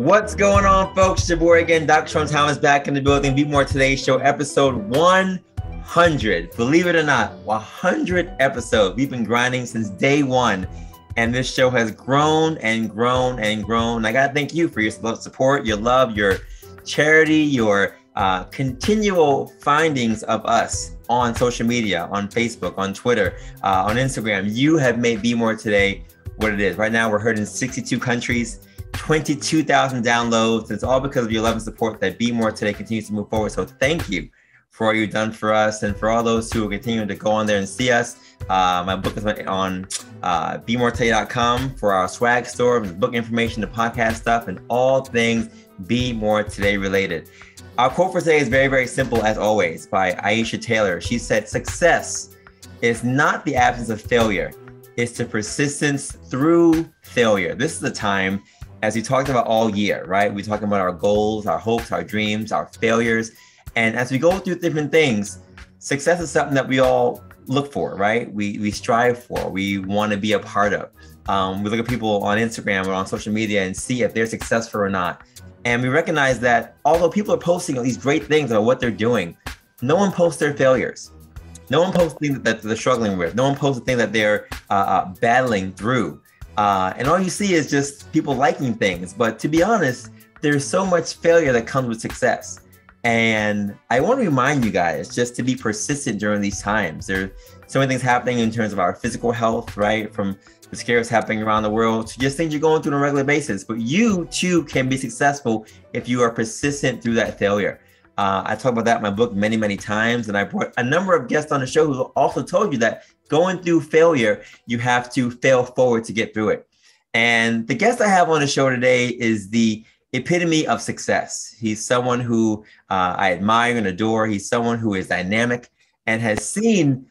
What's going on, folks? It's your boy again, Dr. Sean Thomas, back in the building. Be More Today Show, episode 100. Believe it or not, 100 episodes. We've been grinding since day one, and this show has grown and grown and grown. I got to thank you for your support, your love, your charity, your continual findings of us on social media, on Facebook, on Twitter, on Instagram. You have made Be More Today what it is. Right now, we're heard in 62 countries. 22,000 downloads. It's all because of your love and support that Be More Today continues to move forward. So thank you for all you've done for us, and for all those who are continuing to go on there and see us. My book is on BeMoreToday.com for our swag store, book information, the podcast stuff, and all things Be More Today related. Our quote for today is very, very simple as always, by Aisha Taylor. She said, "Success is not the absence of failure. It's the persistence through failure." This is the time, as we talked about all year, right? We're talking about our goals, our hopes, our dreams, our failures. And as we go through different things, success is something that we all look for, right? We strive for, we want to be a part of. We look at people on Instagram or on social media and see if they're successful or not. And we recognize that although people are posting all these great things about what they're doing, no one posts their failures. No one posts things that they're struggling with. No one posts the things that they're battling through. And all you see is just people liking things. But to be honest, there's so much failure that comes with success. And I want to remind you guys just to be persistent during these times. There are so many things happening in terms of our physical health, right? From the scares happening around the world to just things you're going through on a regular basis. But you too can be successful if you are persistent through that failure. I talk about that in my book many, many times. And I brought a number of guests on the show who also told you that going through failure, you have to fail forward to get through it. And the guest I have on the show today is the epitome of success. He's someone who I admire and adore. He's someone who is dynamic and has seen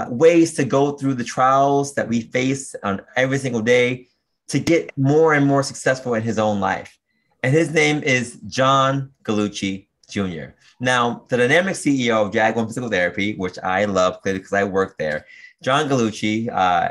ways to go through the trials that we face on every single day to get more and more successful in his own life. And his name is John Gallucci Jr. Now, the dynamic CEO of JAG-ONE Physical Therapy, which I love because I work there, John Gallucci,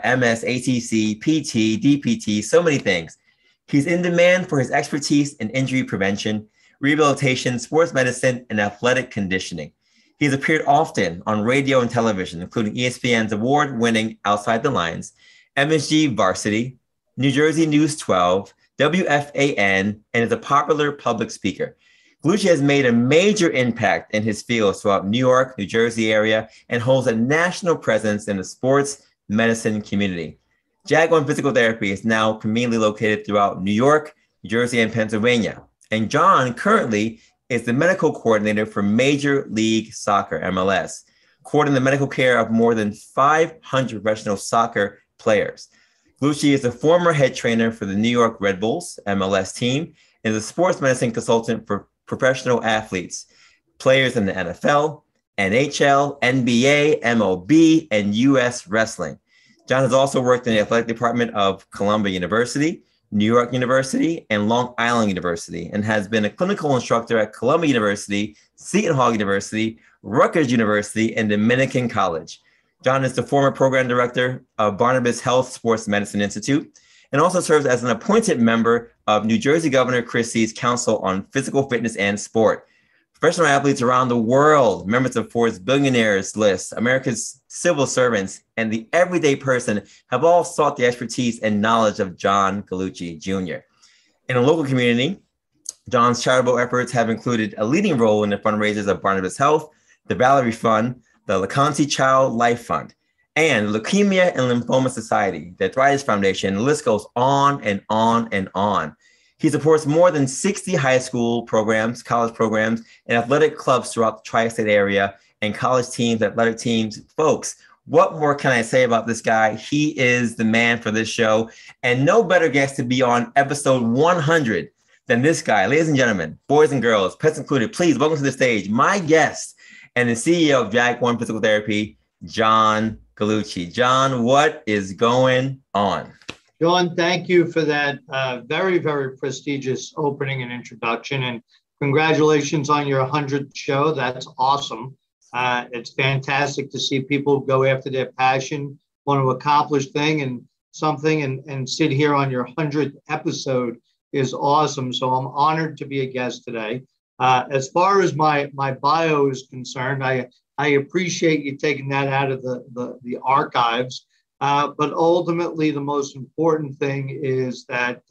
MS, ATC, PT, DPT, so many things. He's in demand for his expertise in injury prevention, rehabilitation, sports medicine, and athletic conditioning. He's appeared often on radio and television, including ESPN's award-winning Outside the Lines, MSG Varsity, New Jersey News 12, WFAN, and is a popular public speaker. Gallucci has made a major impact in his field throughout New York, New Jersey area, and holds a national presence in the sports medicine community. JAG-ONE Physical Therapy is now conveniently located throughout New York, New Jersey, and Pennsylvania. And John currently is the medical coordinator for Major League Soccer, MLS, coordinating the medical care of more than 500 professional soccer players. Gallucci is a former head trainer for the New York Red Bulls, MLS team, and is a sports medicine consultant for professional athletes, players in the NFL, NHL, NBA, MLB, and US Wrestling. John has also worked in the athletic department of Columbia University, New York University, and Long Island University, and has been a clinical instructor at Columbia University, Seton Hall University, Rutgers University, and Dominican College. John is the former program director of Barnabas Health Sports Medicine Institute, and also serves as an appointed member of New Jersey Governor Christie's Council on Physical Fitness and Sport. Professional athletes around the world, members of Forbes Billionaires list, America's civil servants, and the everyday person have all sought the expertise and knowledge of John Gallucci Jr. In a local community, John's charitable efforts have included a leading role in the fundraisers of Barnabas Health, the Valerie Fund, the LeConte Child Life Fund, and Leukemia and Lymphoma Society, the Arthritis Foundation. The list goes on and on and on. He supports more than 60 high school programs, college programs, and athletic clubs throughout the tri-state area, and college teams, athletic teams. Folks, what more can I say about this guy? He is the man for this show, and no better guest to be on episode 100 than this guy. Ladies and gentlemen, boys and girls, pets included, please welcome to the stage my guest and the CEO of JAG-ONE Physical Therapy, John Gallucci. John, what is going on? John, thank you for that very, very prestigious opening and introduction. And congratulations on your 100th show. That's awesome. It's fantastic to see people go after their passion, want to accomplish something and sit here on your 100th episode is awesome. So I'm honored to be a guest today. As far as my bio is concerned, I appreciate you taking that out of the archives. But ultimately, the most important thing is that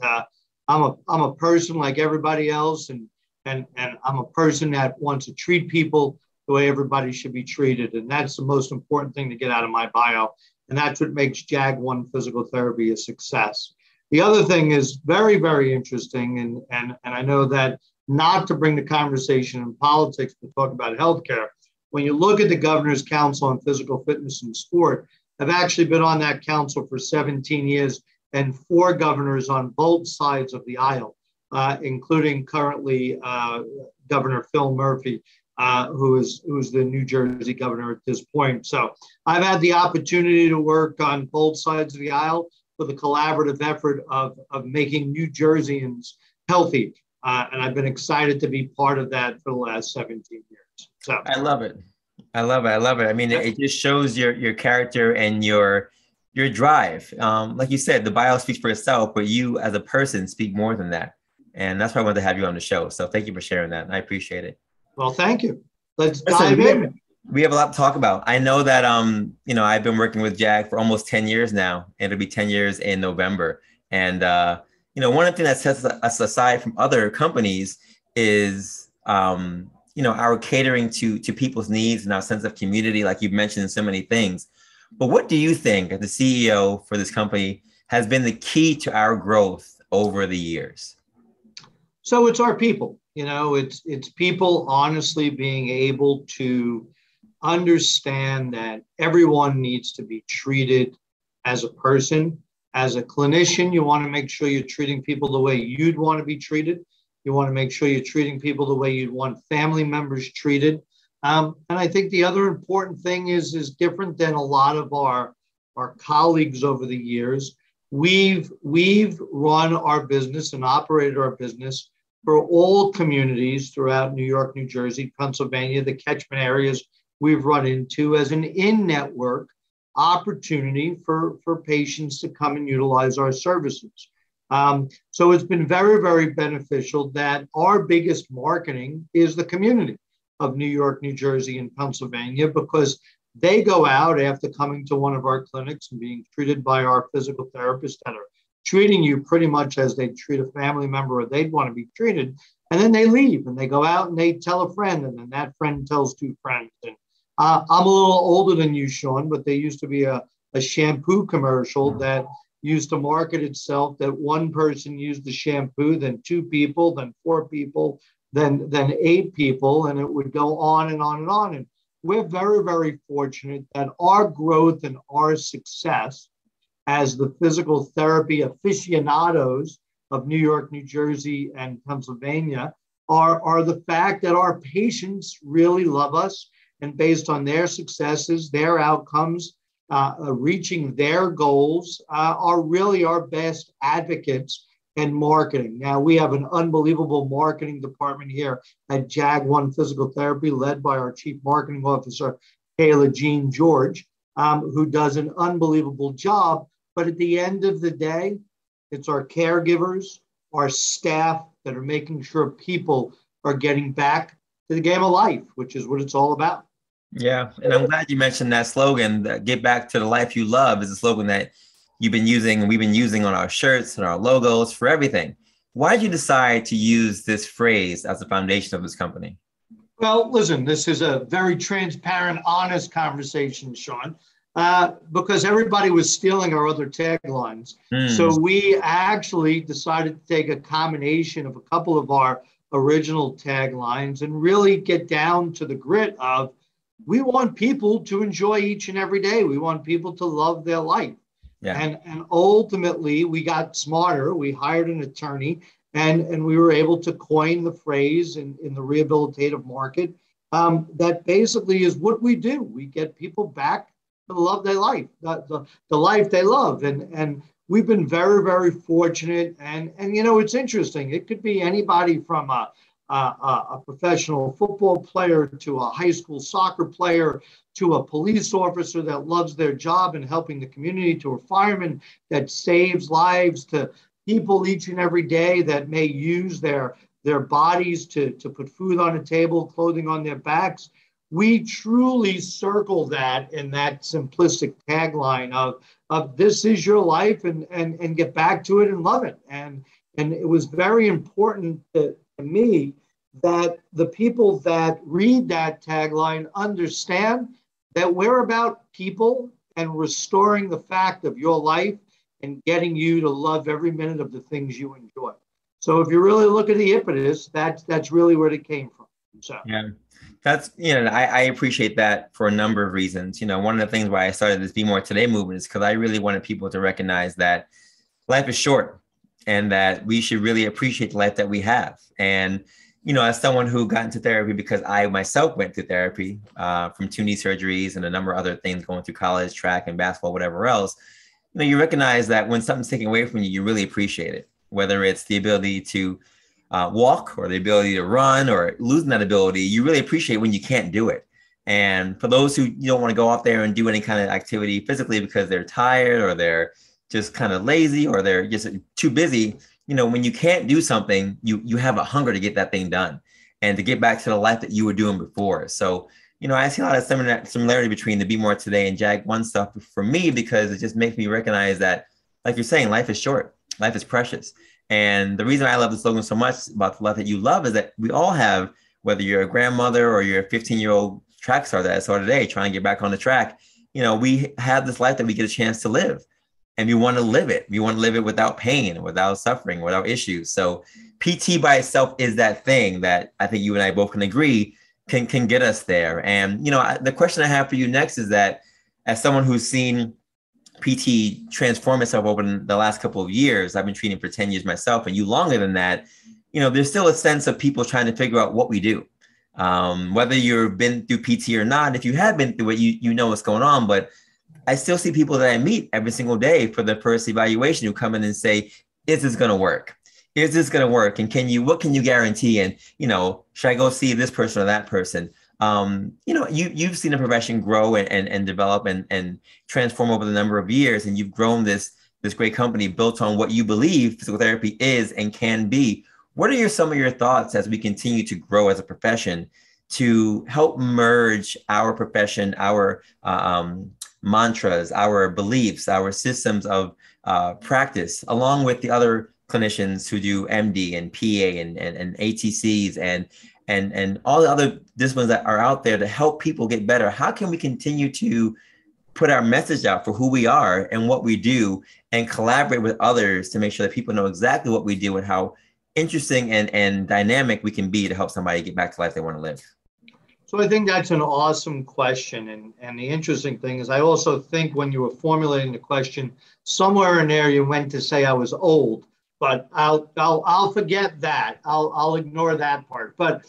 I'm a person like everybody else, and I'm a person that wants to treat people the way everybody should be treated. And that's the most important thing to get out of my bio. And that's what makes JAG-ONE Physical Therapy a success. The other thing is very, very interesting. And I know that not to bring the conversation in politics, but talk about healthcare. When you look at the Governor's Council on Physical Fitness and Sport, I've actually been on that council for 17 years and 4 governors on both sides of the aisle, including currently Governor Phil Murphy, who's the New Jersey governor at this point. So I've had the opportunity to work on both sides of the aisle for the collaborative effort of making New Jerseyans healthy. And I've been excited to be part of that for the last 17 years. So I love it. I love it. I love it. I mean, it just shows your character and your drive. Like you said, the bio speaks for itself, but you as a person speak more than that. And that's why I wanted to have you on the show. So thank you for sharing that. I appreciate it. Well, thank you. Let's dive in. We have a lot to talk about. I know that, I've been working with JAG for almost 10 years now, and it'll be 10 years in November. And, one of the things that sets us aside from other companies is, our catering to people's needs and our sense of community, like you've mentioned so many things. But what do you think, as the CEO for this company, has been the key to our growth over the years? So it's our people. It's people honestly being able to understand that everyone needs to be treated as a person. As a clinician, you want to make sure you're treating people the way you'd want to be treated. You want to make sure you're treating people the way you'd want family members treated. And I think the other important thing is different than a lot of our colleagues over the years. We've run our business and operated our business for all communities throughout New York, New Jersey, Pennsylvania, the catchment areas we've run into as an in-network opportunity for patients to come and utilize our services. So it's been very, very beneficial that our biggest marketing is the community of New York, New Jersey, and Pennsylvania, because they go out after coming to one of our clinics and being treated by our physical therapists that are treating you pretty much as they treat a family member or they'd want to be treated. And then they leave and they go out and they tell a friend, and then that friend tells 2 friends. And I'm a little older than you, Sean, but there used to be a shampoo commercial that used to market itself that one person used the shampoo, then 2 people, then 4 people, then 8 people, and it would go on and on and on. And we're very, very fortunate that our growth and our success as the physical therapy aficionados of New York, New Jersey, and Pennsylvania are the fact that our patients really love us, and based on their successes, their outcomes, reaching their goals, are really our best advocates in marketing. Now, we have an unbelievable marketing department here at JAG-ONE Physical Therapy, led by our Chief Marketing Officer, Kayla Jean George, who does an unbelievable job. But at the end of the day, it's our caregivers, our staff that are making sure people are getting back to the game of life, which is what it's all about. Yeah. And I'm glad you mentioned that slogan, that get back to the life you love, is a slogan that you've been using and we've been using on our shirts and our logos for everything. Why did you decide to use this phrase as the foundation of this company? Well, listen, this is a very transparent, honest conversation, Sean. Because everybody was stealing our other taglines. So we actually decided to take a combination of a couple of our original taglines and really get down to the grit of, we want people to enjoy each and every day. We want people to love their life. Yeah. And ultimately, we got smarter. We hired an attorney, and we were able to coin the phrase in the rehabilitative market that basically is what we do. We get people back to love their life, the life they love. And we've been very, very fortunate. And it's interesting. It could be anybody from a professional football player to a high school soccer player to a police officer that loves their job and helping the community, to a fireman that saves lives, to people each and every day that may use their bodies to put food on the table, clothing on their backs. We truly circle that in that simplistic tagline of this is your life, and get back to it and love it. And it was very important to me that the people that read that tagline understand that we're about people and restoring the fact of your life and getting you to love every minute of the things you enjoy. So if you really look at the impetus, that's really where it came from. So yeah, that's, I appreciate that for a number of reasons. One of the things why I started this Be More Today movement is because I really wanted people to recognize that life is short and that we should really appreciate the life that we have. And, as someone who got into therapy because I myself went through therapy from 2 knee surgeries and a number of other things, going through college, track and basketball, whatever else, you recognize that when something's taken away from you, you really appreciate it, whether it's the ability to walk or the ability to run or losing that ability. You really appreciate when you can't do it. And for those who don't want to go out there and do any kind of activity physically because they're tired or they're just kind of lazy or they're just too busy, when you can't do something, you have a hunger to get that thing done and to get back to the life that you were doing before. So, I see a lot of similarity between the Be More Today and JAG-ONE stuff for me, because it just makes me recognize that, like you're saying, life is short, life is precious. And the reason I love the slogan so much about the life that you love is that we all have, whether you're a grandmother or you're a 15-year-old track star that I saw today trying to get back on the track, we have this life that we get a chance to live. And we want to live it. We want to live it without pain, without suffering, without issues. So PT by itself is that thing that I think you and I both can agree can get us there. And, the question I have for you next is that, as someone who's seen PT transform itself over the last couple of years, I've been treating for 10 years myself, and you longer than that, there's still a sense of people trying to figure out what we do. Whether you've been through PT or not, if you have been through it, you know what's going on. But I still see people that I meet every single day for the first evaluation who come in and say, is this going to work? Is this going to work? And what can you guarantee? And, should I go see this person or that person? You've seen the profession grow and develop and transform over the number of years. And you've grown this great company built on what you believe physical therapy is and can be. What are some of your thoughts as we continue to grow as a profession to help merge our profession, our mantras, our beliefs, our systems of practice, along with the other clinicians who do MD and PA and ATCs and all the other disciplines that are out there to help people get better? How can we continue to put our message out for who we are and what we do, and collaborate with others to make sure that people know exactly what we do and how interesting and dynamic we can be to help somebody get back to life they want to live? So I think that's an awesome question. And the interesting thing is, I also think when you were formulating the question, somewhere in there you went to say I was old, but I'll forget that. I'll ignore that part. But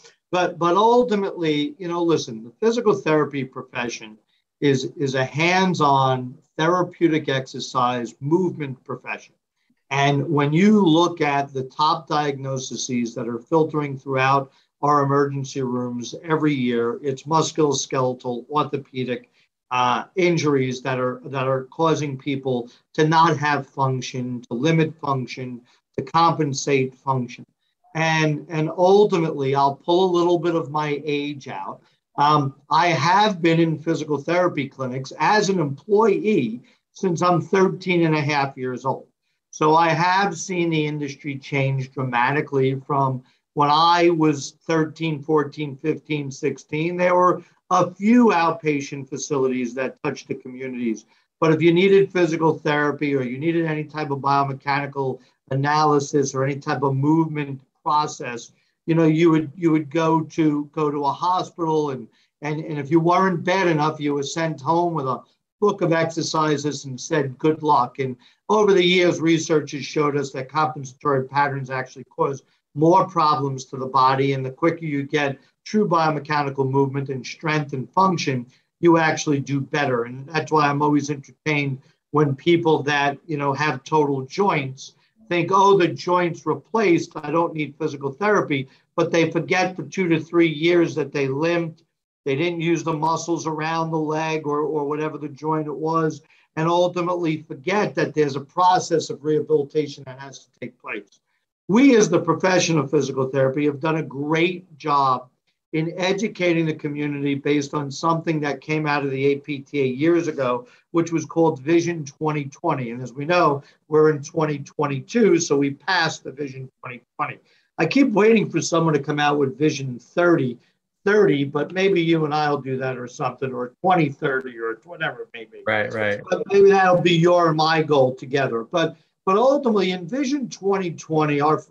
ultimately, listen, the physical therapy profession is a hands-on therapeutic exercise movement profession. And when you look at the top diagnoses that are filtering throughout our emergency rooms every year, it's musculoskeletal, orthopedic injuries that are causing people to not have function, to limit function, to compensate function. And ultimately, I'll pull a little bit of my age out. I have been in physical therapy clinics as an employee since I'm 13 and a half years old. So I have seen the industry change dramatically from when I was 13, 14, 15, 16. There were a few outpatient facilities that touched the communities. But if you needed physical therapy or you needed any type of biomechanical analysis or any type of movement process, you would go to a hospital, and if you weren't bad enough, you were sent home with a book of exercises and said, good luck. And over the years, research has showed us that compensatory patterns actually cause more problems to the body. And the quicker you get true biomechanical movement and strength and function, you actually do better. And that's why I'm always entertained when people that, have total joints think, oh, the joint's replaced, I don't need physical therapy. But they forget the 2 to 3 years that they limped. They didn't use the muscles around the leg or whatever the joint it was. and ultimately forget that there's a process of rehabilitation that has to take place. We, as the profession of physical therapy, have done a great job in educating the community based on something that came out of the APTA years ago, which was called Vision 2020. And as we know, we're in 2022, so we passed the Vision 2020. I keep waiting for someone to come out with Vision 30, but maybe you and I'll do that or something, or 2030 or whatever it may be. Right. But maybe that'll be your and my goal together. But ultimately, in Vision 2020, our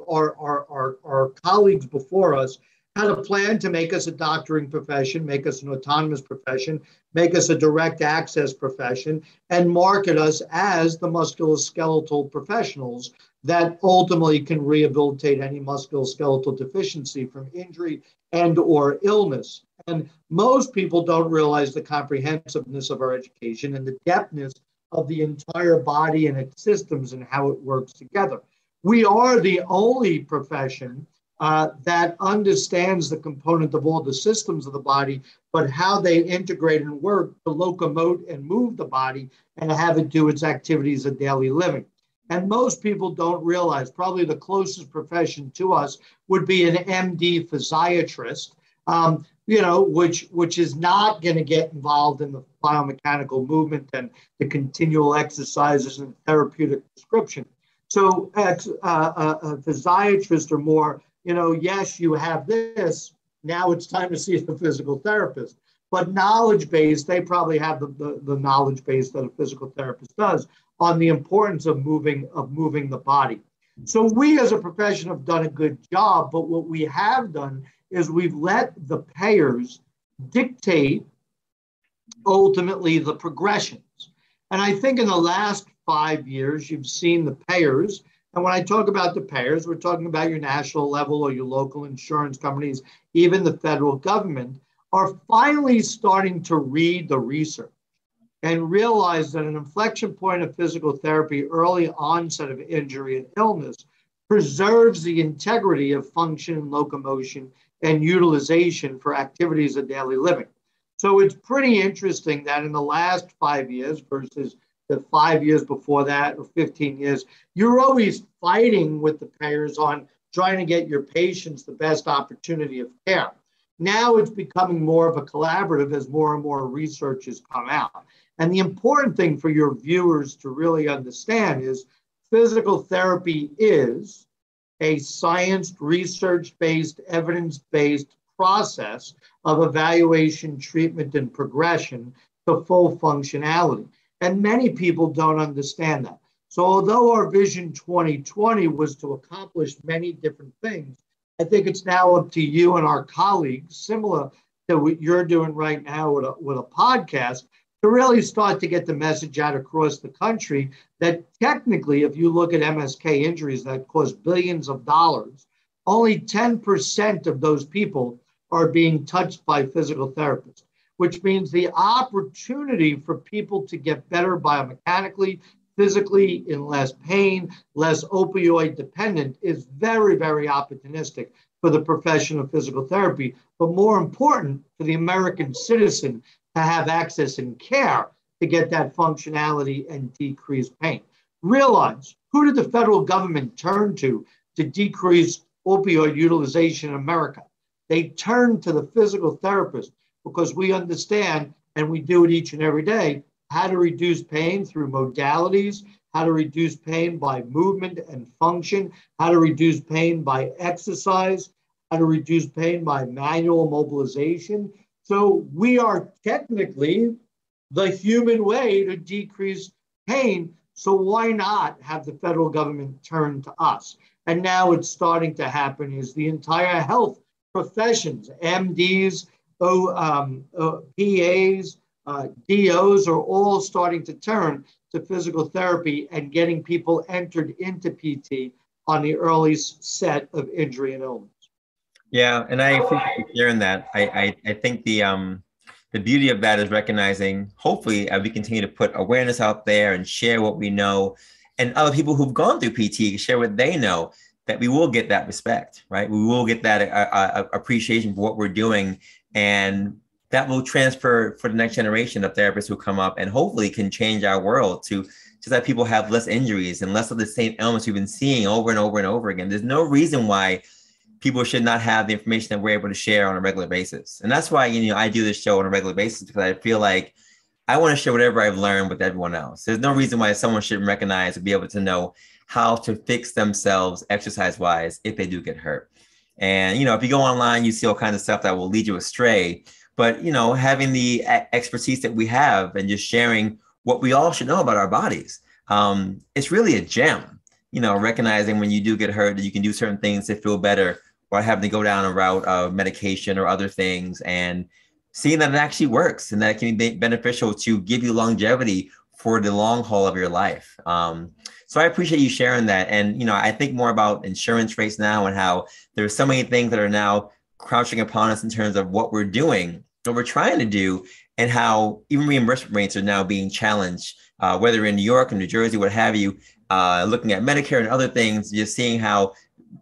colleagues before us had a plan to make us a doctoring profession, make us an autonomous profession, make us a direct access profession, and market us as the musculoskeletal professionals that ultimately can rehabilitate any musculoskeletal deficiency from injury and or illness. And most people don't realize the comprehensiveness of our education and the depthness of the entire body and its systems and how it works together. We are the only profession that understands the component of all the systems of the body, but how they integrate and work to locomote and move the body and have it do its activities of daily living. And most people don't realize, probably the closest profession to us would be an MD physiatrist, which is not going to get involved in the biomechanical movement and the continual exercises and therapeutic prescription. So a physiatrist are more, yes, you have this, now it's time to see a physical therapist. But knowledge-based, they probably have the knowledge base that a physical therapist does on the importance of moving the body. So we as a profession have done a good job, but what we have done is we've let the payers dictate ultimately the progressions. And I think in the last 5 years, you've seen the payers. And when I talk about the payers, we're talking about your national level or your local insurance companies, even the federal government, are finally starting to read the research and realize that an inflection point of physical therapy, early onset of injury and illness, preserves the integrity of function and locomotion and utilization for activities of daily living. So it's pretty interesting that in the last 5 years versus the 5 years before that or 15 years, you're always fighting with the payers on trying to get your patients the best opportunity of care. Now it's becoming more of a collaborative as more and more research has come out. And the important thing for your viewers to really understand is physical therapy is a science, research-based, evidence-based process of evaluation, treatment, and progression to full functionality. And many people don't understand that. So although our Vision 2020 was to accomplish many different things, I think it's now up to you and our colleagues, similar to what you're doing right now with a podcast, to really start to get the message out across the country that technically, if you look at MSK injuries that cost billions of dollars, only 10% of those people are being touched by physical therapists, which means the opportunity for people to get better biomechanically, physically, in less pain, less opioid dependent is very, very opportunistic for the profession of physical therapy, but more important for the American citizen to have access and care to get that functionality and decrease pain. Realize, who did the federal government turn to decrease opioid utilization in America? They turned to the physical therapist because we understand, and we do it each and every day, how to reduce pain through modalities, how to reduce pain by movement and function, how to reduce pain by exercise, how to reduce pain by manual mobilization. So we are technically the human way to decrease pain. So why not have the federal government turn to us? And now it's starting to happen is the entire health professions, MDs, PAs, DOs are all starting to turn to physical therapy and getting people entered into PT on the early set of injury and illness. Yeah, and I appreciate you sharing that. I think the beauty of that is recognizing, hopefully, as we continue to put awareness out there and share what we know, and other people who've gone through PT share what they know, that we will get that respect, right? We will get that appreciation for what we're doing, and that will transfer for the next generation of therapists who come up and hopefully can change our world to just that people have less injuries and less of the same ailments we've been seeing over and over and over again. There's no reason why people should not have the information that we're able to share on a regular basis. And that's why, I do this show on a regular basis, because I feel like I want to share whatever I've learned with everyone else. There's no reason why someone shouldn't recognize or be able to know how to fix themselves exercise-wise if they do get hurt. And, if you go online, you see all kinds of stuff that will lead you astray. But, having the expertise that we have and just sharing what we all should know about our bodies, it's really a gem, recognizing when you do get hurt that you can do certain things to feel better without having to go down a route of medication or other things, and seeing that it actually works and that it can be beneficial to give you longevity for the long haul of your life. So I appreciate you sharing that. And, I think more about insurance rates now and how there's so many things that are now crouching upon us in terms of what we're doing, what we're trying to do, and how even reimbursement rates are now being challenged, whether in New York or New Jersey, what have you, looking at Medicare and other things, just seeing how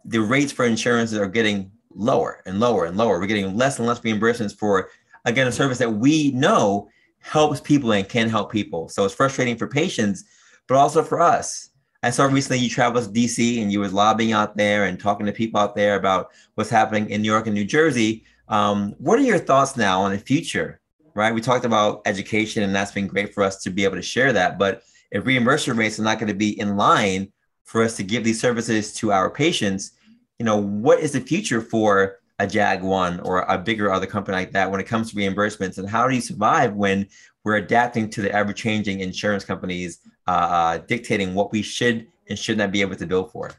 the rates for insurances are getting lower and lower and lower. We're getting less and less reimbursements for, again, a service that we know helps people and can help people. So it's frustrating for patients, but also for us. I saw recently you traveled to DC and you was lobbying out there and talking to people out there about what's happening in New York and New Jersey. What are your thoughts now on the future, right? We talked about education, and that's been great for us to be able to share that. But if reimbursement rates are not going to be in line for us to give these services to our patients, what is the future for a JAG-ONE or a bigger other company like that when it comes to reimbursements? And how do you survive when we're adapting to the ever-changing insurance companies dictating what we should and should not be able to bill for?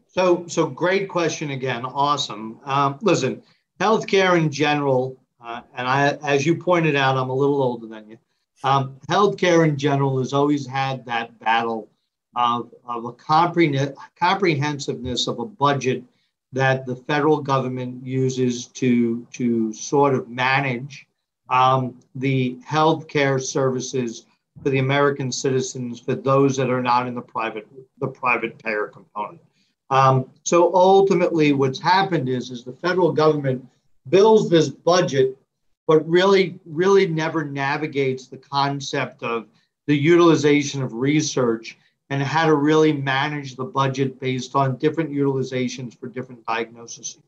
So great question again. Awesome. Listen, healthcare in general, and as you pointed out, I'm a little older than you. Healthcare in general has always had that battle of a comprehensiveness of a budget that the federal government uses to sort of manage the healthcare services for the American citizens, for those that are not in the private payer component. So ultimately, what's happened is the federal government bills this budget, but really never navigates the concept of the utilization of research and how to really manage the budget based on different utilizations for different diagnoses.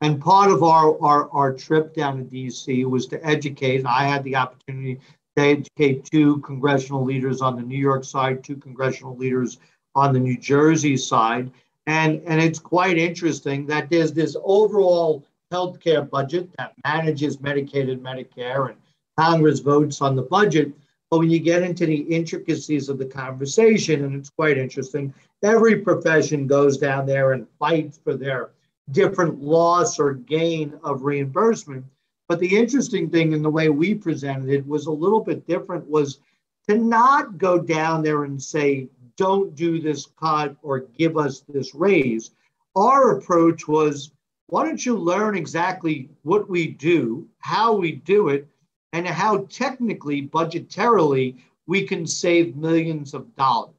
And part of our trip down to DC was to educate, and I had the opportunity to educate 2 congressional leaders on the New York side, 2 congressional leaders on the New Jersey side. And it's quite interesting that there's this overall healthcare budget that manages Medicaid and Medicare, and Congress votes on the budget. But when you get into the intricacies of the conversation, and it's quite interesting, every profession goes down there and fights for their different loss or gain of reimbursement. But the interesting thing in the way we presented it was a little bit different, was to not go down there and say, don't do this cut or give us this raise. Our approach was, why don't you learn exactly what we do, how we do it, and how technically, budgetarily, we can save millions of dollars.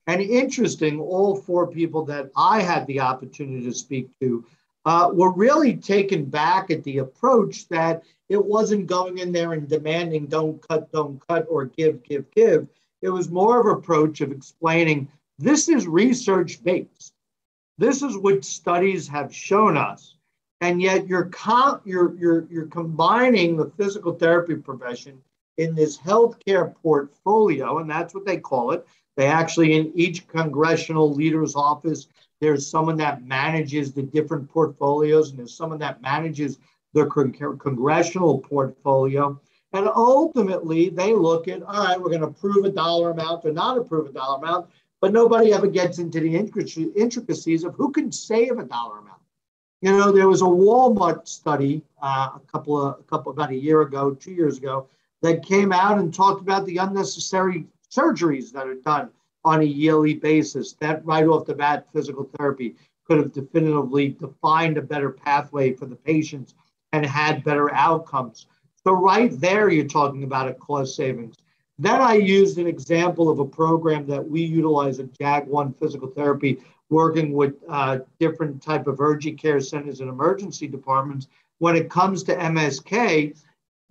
And interesting, all 4 people that I had the opportunity to speak to were really taken back at the approach that it wasn't going in there and demanding don't cut, or give. It was more of an approach of explaining, this is research-based. This is what studies have shown us. And yet you're combining the physical therapy profession in this healthcare portfolio, and that's what they call it. They actually, in each congressional leader's office, there's someone that manages the different portfolios, and there's someone that manages the congressional portfolio. And ultimately, they look at, all right, we're going to approve a dollar amount or not approve a dollar amount, but nobody ever gets into the intricacies of who can save a dollar amount. There was a Walmart study about a year ago, 2 years ago, that came out and talked about the unnecessary surgeries that are done on a yearly basis. That right off the bat, physical therapy could have definitively defined a better pathway for the patients and had better outcomes. So right there, you're talking about a cost savings. Then I used an example of a program that we utilize at JAG-ONE Physical Therapy, working with different type of urgent care centers and emergency departments. When it comes to MSK,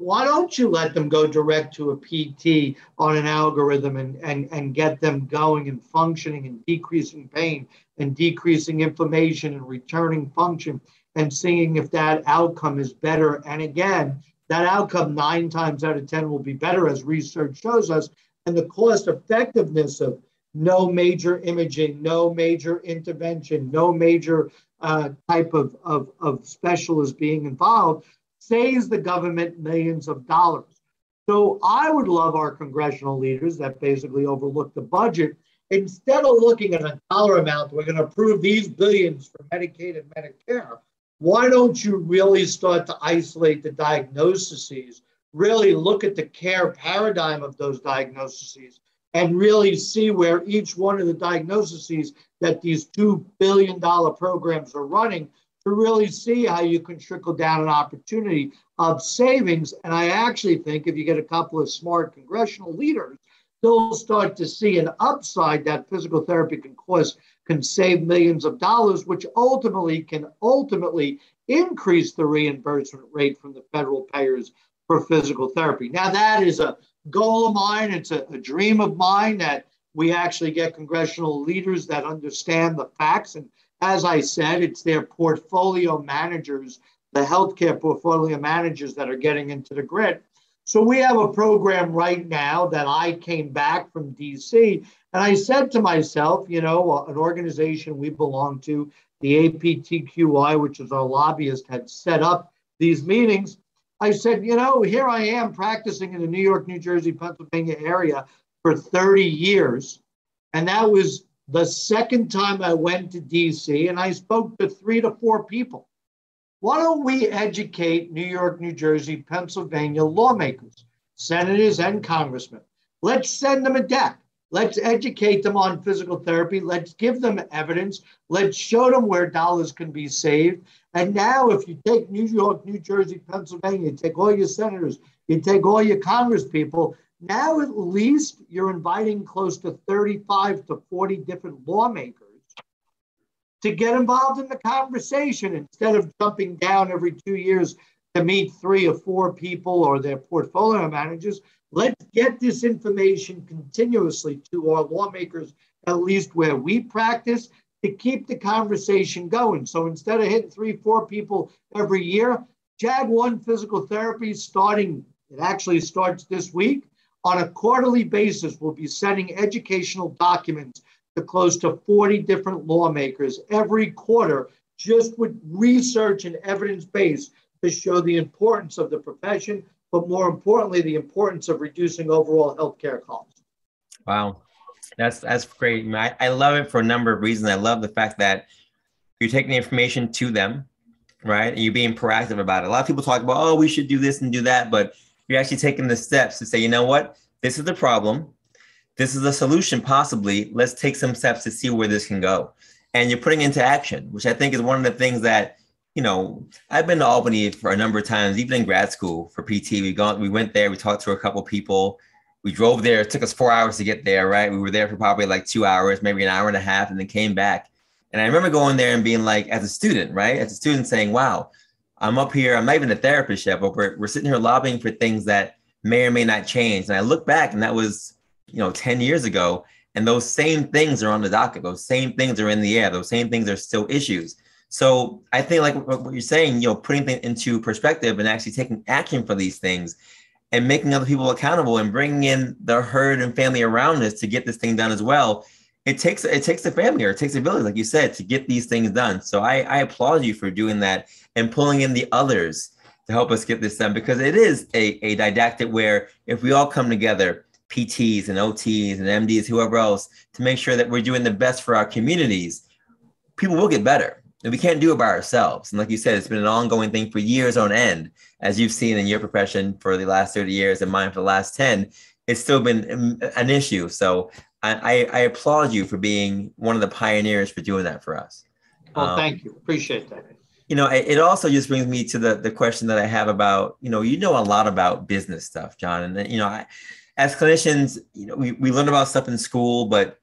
why don't you let them go direct to a PT on an algorithm and get them going and functioning and decreasing pain and decreasing inflammation and returning function and seeing if that outcome is better. And again, that outcome 9 times out of 10 will be better, as research shows us. And the cost effectiveness of no major imaging, no major intervention, no major type of specialist being involved saves the government millions of dollars. So I would love our congressional leaders that basically overlook the budget. Instead of looking at a dollar amount, we're going to approve these billions for Medicaid and Medicare. Why don't you really start to isolate the diagnoses, really look at the care paradigm of those diagnoses, and really see where each one of the diagnoses that these $2 billion programs are running, to really see how you can trickle down an opportunity of savings. And I actually think if you get a couple of smart congressional leaders, they'll start to see an upside that physical therapy can save millions of dollars, which ultimately can increase the reimbursement rate from the federal payers for physical therapy. Now, that is a goal of mine. It's a dream of mine that we actually get congressional leaders that understand the facts. And as I said, it's their portfolio managers, the healthcare portfolio managers, that are getting into the grid. So we have a program right now that I came back from DC, and I said to myself, an organization we belong to, the APTQI, which is our lobbyist, had set up these meetings. I said, here I am practicing in the New York, New Jersey, Pennsylvania area for 30 years. And that was the second time I went to DC, and I spoke to 3 to 4 people. Why don't we educate New York, New Jersey, Pennsylvania lawmakers, senators, and congressmen? Let's send them a deck. Let's educate them on physical therapy. Let's give them evidence. Let's show them where dollars can be saved. And now if you take New York, New Jersey, Pennsylvania, you take all your senators, you take all your congresspeople, now at least you're inviting close to 35 to 40 different lawmakers to get involved in the conversation instead of jumping down every 2 years to meet 3 or 4 people or their portfolio managers. Let's get this information continuously to our lawmakers, at least where we practice, to keep the conversation going. So instead of hitting 3, 4 people every year, JAG-ONE Physical Therapy it actually starts this week. On a quarterly basis, we'll be sending educational documents to close to 40 different lawmakers every quarter, just with research and evidence base to show the importance of the profession, but more importantly, the importance of reducing overall healthcare costs. Wow, that's great. I love it for a number of reasons. I love the fact that you're taking the information to them, right? And you're being proactive about it. A lot of people talk about, oh, we should do this and do that, but you're actually taking the steps to say, you know what, this is the problem. This is a solution, possibly. Let's take some steps to see where this can go. And you're putting into action, which I think is one of the things that, I've been to Albany for a number of times, even in grad school for PT. We went there, we talked to a couple of people. We drove there. It took us 4 hours to get there, right? We were there for probably like 2 hours, maybe an hour and a half, and then came back. And I remember going there and being like, as a student, right? As a student saying, wow, I'm up here. I'm not even a therapist yet, but we're sitting here lobbying for things that may or may not change. And I look back, and that was 10 years ago. And those same things are on the docket. Those same things are in the air. Those same things are still issues. So I think like what you're saying, putting things into perspective and actually taking action for these things and making other people accountable and bringing in the herd and family around us to get this thing done as well. It takes the family, or it takes a village, like you said, to get these things done. So I applaud you for doing that and pulling in the others to help us get this done, because it is a didactic where if we all come together, PTs and OTs and MDs, whoever else, to make sure that we're doing the best for our communities, people will get better. And we can't do it by ourselves. And like you said, it's been an ongoing thing for years on end, as you've seen in your profession for the last 30 years and mine for the last 10. It's still been an issue. So I applaud you for being one of the pioneers for doing that for us. Well, thank you. Appreciate that. It also just brings me to the question that I have about, a lot about business stuff, John. And, as clinicians, we learn about stuff in school, but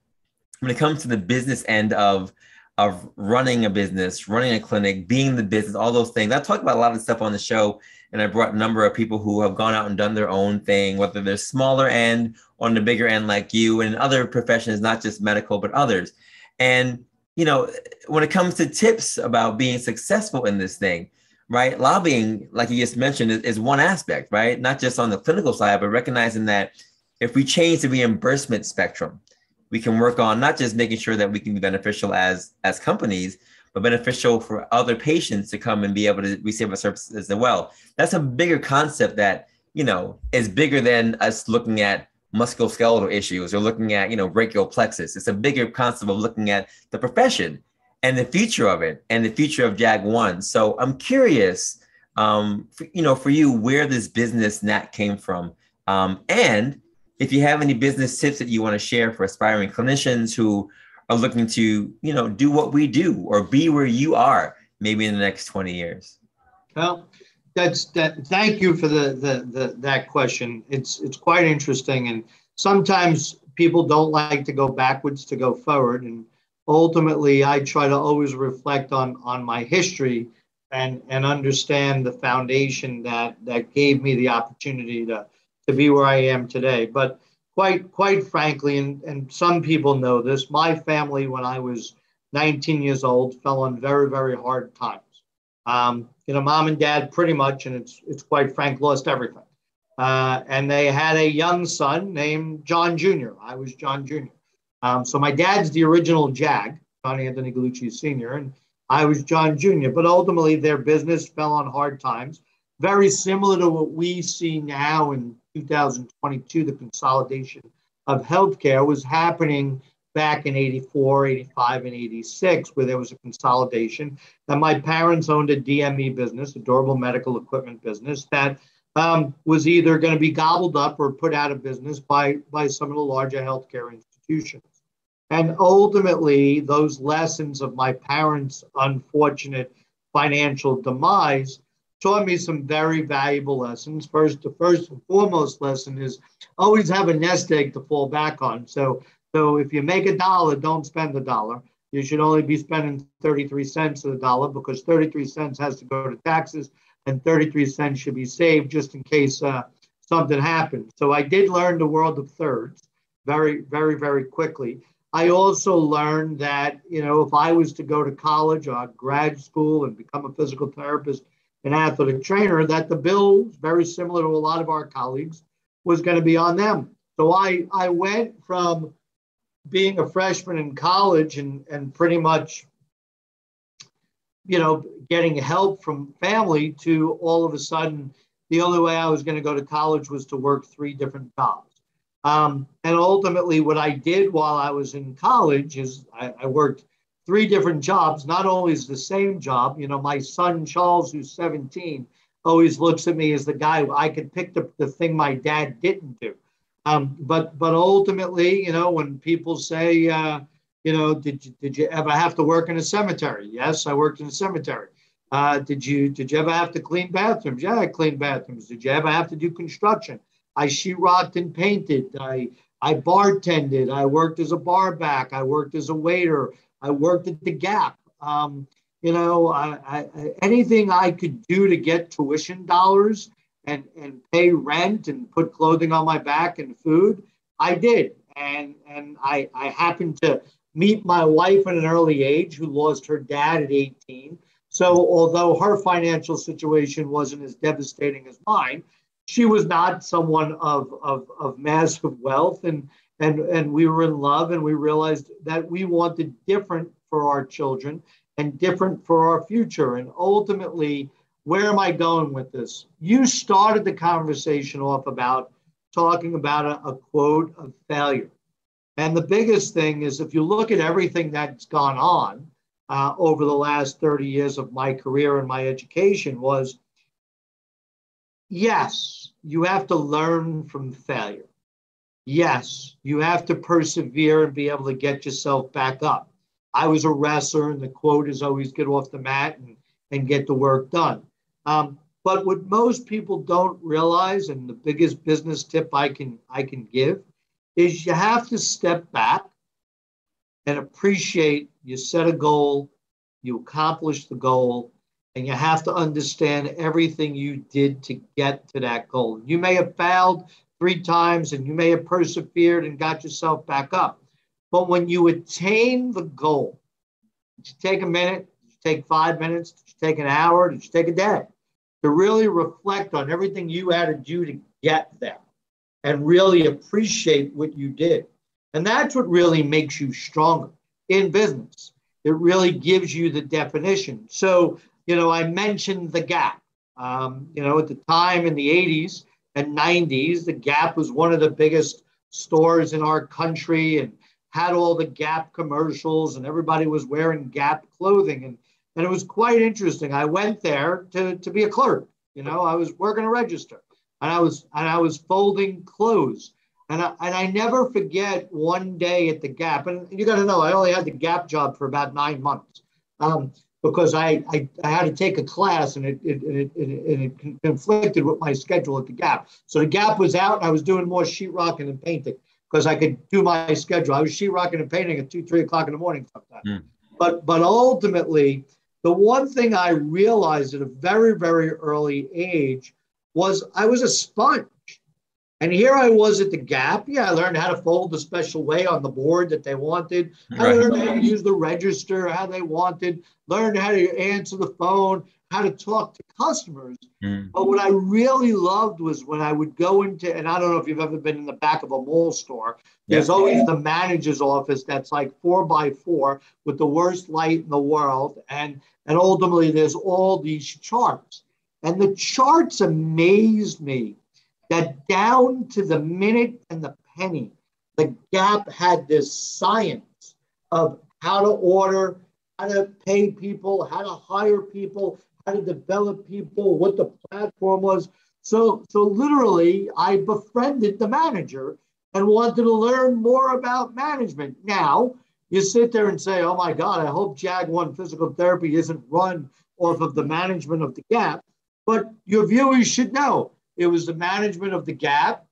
when it comes to the business end of of running a business, running a clinic, being in the business, all those things. I talk about a lot of stuff on the show, and I brought a number of people who have gone out and done their own thing, whether they're smaller end or on the bigger end like you, and other professions, not just medical, but others. And, you know, when it comes to tips about being successful in this thing, right? Lobbying, like you just mentioned, is one aspect, right? Not just on the clinical side, but recognizing that if we change the reimbursement spectrum, we can work on not just making sure that we can be beneficial as companies, but beneficial for other patients to come and be able to receive our services as well. That's a bigger concept that, you know, is bigger than us looking at musculoskeletal issues or looking at, you know, brachial plexus. It's a bigger concept of looking at the profession and the future of it and the future of JAG-ONE. So I'm curious, for you, where this business nat came from, and if you have any business tips that you want to share for aspiring clinicians who are looking to, you know, do what we do or be where you are, maybe in the next 20 years. Well, thank you for that question. It's quite interesting. And sometimes people don't like to go backwards to go forward. And ultimately, I try to always reflect on my history and understand the foundation that gave me the opportunity to be where I am today. But quite frankly, and some people know this, my family, when I was 19 years old, fell on very, very hard times. Mom and dad pretty much, and it's quite frank, lost everything. And they had a young son named John Jr. I was John Jr. So my dad's the original JAG, John Anthony Gallucci Sr., and I was John Jr. But ultimately, their business fell on hard times. Very similar to what we see now in 2022, the consolidation of healthcare was happening back in 84, 85, and 86, where there was a consolidation. And my parents owned a DME business, a durable medical equipment business, that was either going to be gobbled up or put out of business by some of the larger healthcare institutions. And ultimately, those lessons of my parents' unfortunate financial demise taught me some very valuable lessons. The first and foremost lesson is always have a nest egg to fall back on. So if you make $1, don't spend $1. You should only be spending 33 cents of the dollar, because 33 cents has to go to taxes and 33 cents should be saved just in case something happens. So I did learn the world of thirds very, very, very quickly. I also learned that, if I was to go to college or grad school and become a physical therapist, an athletic trainer, that the bill, very similar to a lot of our colleagues, was going to be on them. So I went from being a freshman in college and pretty much, getting help from family to all of a sudden, the only way I was going to go to college was to work 3 different jobs. And ultimately, what I did while I was in college is I worked 3 different jobs, not always the same job. My son, Charles, who's 17, always looks at me as the guy I could pick the thing my dad didn't do. But ultimately, when people say, did you ever have to work in a cemetery? Yes, I worked in a cemetery. Did you ever have to clean bathrooms? Yeah, I cleaned bathrooms. Did you ever have to do construction? I sheetrocked and painted. I bartended. I worked as a bar back. I worked as a waiter. I worked at the Gap. Anything I could do to get tuition dollars and pay rent and put clothing on my back and food, I did. And I happened to meet my wife at an early age, who lost her dad at 18. So although her financial situation wasn't as devastating as mine, she was not someone of massive wealth. And we were in love, and we realized that we wanted different for our children and different for our future. And ultimately, where am I going with this? You started the conversation off about talking about a quote of failure. And the biggest thing is, if you look at everything that's gone on over the last 30 years of my career and my education, was, yes, you have to learn from failure. Yes, you have to persevere and be able to get yourself back up. I was a wrestler, and the quote is always get off the mat and get the work done. But what most people don't realize, and the biggest business tip I can give, is you have to step back and appreciate you set a goal, you accomplish the goal, and you have to understand everything you did to get to that goal. You may have failed 3 times and you may have persevered and got yourself back up. But when you attain the goal, did you take a minute? Did you take 5 minutes? Did you take an hour? Did you take a day? To really reflect on everything you had to do to get there and really appreciate what you did. And that's what really makes you stronger in business. It really gives you the definition. So, I mentioned the Gap. At the time in the 80s and 90s, the Gap was one of the biggest stores in our country and had all the Gap commercials, and everybody was wearing Gap clothing. And it was quite interesting. I went there to be a clerk. I was working a register, and I was folding clothes. And I never forget one day at the Gap, and you got to know, I only had the Gap job for about 9 months. Because I had to take a class and it conflicted with my schedule at the Gap. So the Gap was out and I was doing more sheetrocking and painting because I could do my schedule. I was sheetrocking and painting at 2, 3 o'clock in the morning sometimes. But ultimately, the one thing I realized at a very, very early age was I was a sponge. And here I was at the Gap. Yeah, I learned how to fold the special way on the board that they wanted. I learned how to use the register, how they wanted, learned how to answer the phone, how to talk to customers. But what I really loved was when I would go into, and I don't know if you've ever been in the back of a mall store, there's always the manager's office that's like 4x4 with the worst light in the world. And ultimately, there's all these charts. And the charts amazed me. That down to the minute and the penny, the Gap had this science of how to order, how to pay people, how to hire people, how to develop people, what the platform was. So literally, I befriended the manager and wanted to learn more about management. Now, you sit there and say, oh my God, I hope JAG-ONE Physical Therapy isn't run off of the management of the Gap. But your viewers should know. It was the management of the Gap.